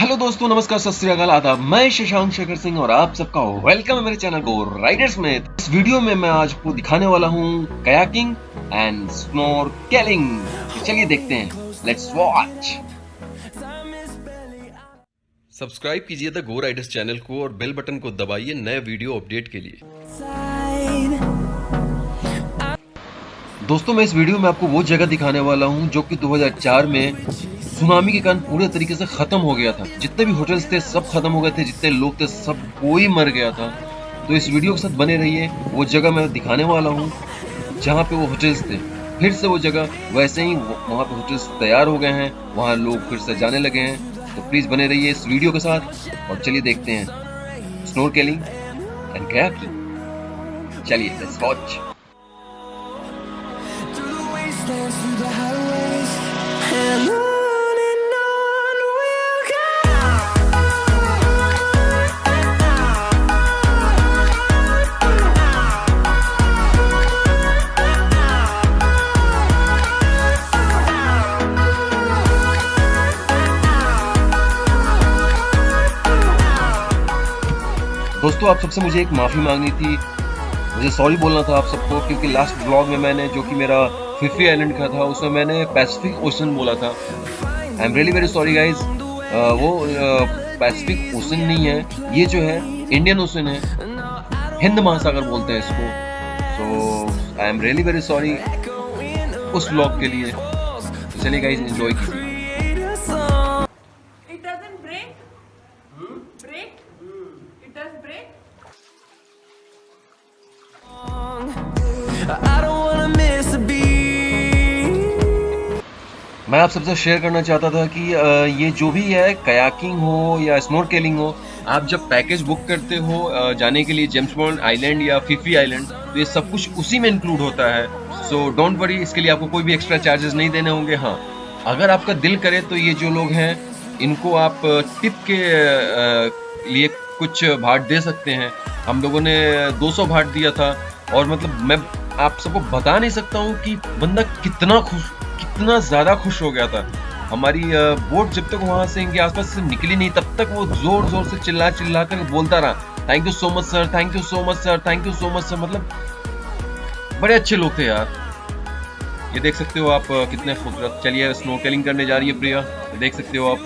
Hello दोस्तों, नमस्कार, सत श्री अकाल, आदाब। मैं शशांक शेखर सिंह और आप सबका वेलकम है मेरे चैनल को राइडर्स में। इस वीडियो में मैं आज आपको दिखाने वाला हूँ कयाकिंग एंड स्नोरकेलिंग। चलिए देखते हैं, लेट्स वॉच। सब्सक्राइब कीजिए द गो राइडर्स चैनल को और बेल बटन को दबाइए नए वीडियो अपडेट के लिए। दोस्तों, मैं इस वीडियो में आपको वो जगह दिखाने वाला हूँ जो कि 2004 में सुनामी के कारण पूरे तरीके से खत्म हो गया था। जितने भी होटल्स थे सब खत्म हो गए थे, जितने लोग थे सब कोई मर गया था। तो इस वीडियो के साथ बने रहिए। वो जगह मैं दिखाने वाला हूँ जहाँ पे वो होटल्स थे। फिर से वो जगह वैसे ही वहाँ पे होटल्स तैयार हो गए हैं, वहाँ लोग फिर से जाने लगे हैं। तो प्लीज बने रहिए इस वीडियो के साथ और चलिए देखते हैं स्नोरकेलिंग एंड कयाकिंग। चलिए लेट्स वॉच। दोस्तों, आप सबसे मुझे एक माफ़ी मांगनी थी, मुझे सॉरी बोलना था आप सबको, क्योंकि लास्ट व्लॉग में मैंने जो कि मेरा फिफी आइलैंड का था उसमें मैंने पैसिफिक ओशन बोला था। आई am really very sorry guys. वो पैसिफिक ओशन नहीं है, ये जो है इंडियन ओशन है, हिंद महासागर बोलते हैं इसको। So I am really very sorry उस व्लॉग के लिए। तो चलिए गाइज, एंजॉय कीजिए। मैं आप सबसे शेयर करना चाहता था कि ये जो भी है कयाकिंग हो या स्नोरकेलिंग हो, आप जब पैकेज बुक करते हो जाने के लिए जेम्स बॉन्ड आइलैंड या फिफी आइलैंड, तो ये सब कुछ उसी में इंक्लूड होता है। सो डोंट वरी, इसके लिए आपको कोई भी एक्स्ट्रा चार्जेस नहीं देने होंगे। हाँ, अगर आपका दिल करे तो ये जो लोग हैं इनको आप टिप के लिए कुछ भाट दे सकते हैं। हम लोगों ने 200 भाट दिया था और मतलब मैं आप सबको बता नहीं सकता हूँ कि बंदा कितना ज़्यादा खुश हो गया था। हमारी बोट जब तक वहाँ से इनके आसपास से निकली नहीं तब तक वो जोर जोर से चिल्ला कर बोलता रहा, thank you so much sir, thank you so much sir, thank you so much sir. मतलब बड़े अच्छे लोग थे यार। ये देख सकते हो आप कितने खूबसूरत। चलिए, स्नोरकेलिंग करने जा रही है प्रिया, देख सकते हो आप।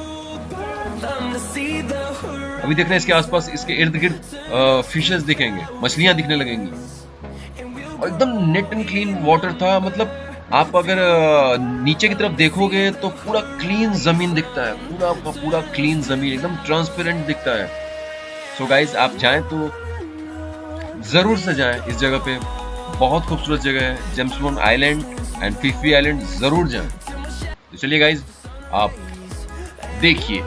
अभी देख रहे हैं इसके आसपास, इसके इर्द गिर्द फिशेस दिखेंगे, मछलियां दिखने लगेंगी और एकदम नेट एंड क्लीन वाटर था। मतलब आप अगर नीचे की तरफ देखोगे तो पूरा क्लीन जमीन दिखता है, पूरा क्लीन जमीन एकदम ट्रांसपेरेंट दिखता है। सो गाइज, आप जाएं तो जरूर से जाएं इस जगह पे, बहुत खूबसूरत जगह है James bond island and Phi Phi island, जरूर जाएं। तो चलिए गाइज, आप देखिए।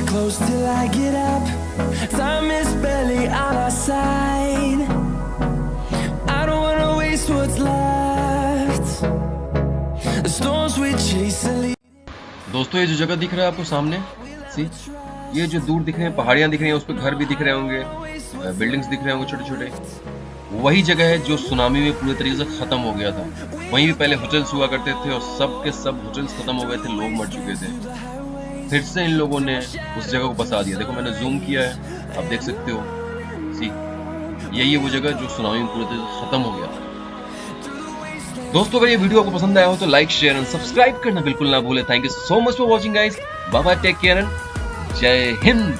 Close till I get up. Time is barely on our side. I don't wanna waste what's left. The storms we chase are leading. दोस्तों, ये जो जगह दिख रहा है आपको सामने, सी, ये जो दूर दिख रहे हैं पहाड़ियां दिख रही हैं, उस पर घर भी दिख रहे होंगे, बिल्डिंग्स दिख रहे होंगे छोटे छोटे। वही जगह है जो सुनामी में पूरे तरीके से खत्म हो गया था। वहीं भी पहले होटल्स हुआ करते थे और सब के सब होटल्स खत्म हो गए थे, लोग मर चुके थे। फिर से इन लोगों ने उस जगह को बसा दिया। देखो, मैंने जूम किया है, आप देख सकते हो। सी, यही है वो जगह जो सुनामी में पूरे तरीके से खत्म हो गया था। दोस्तों, अगर ये वीडियो आपको पसंद आया हो तो लाइक, शेयर एंड सब्सक्राइब करना बिल्कुल ना भूले। Thank you so much for watching guys. Bye bye, take care and जय हिंद।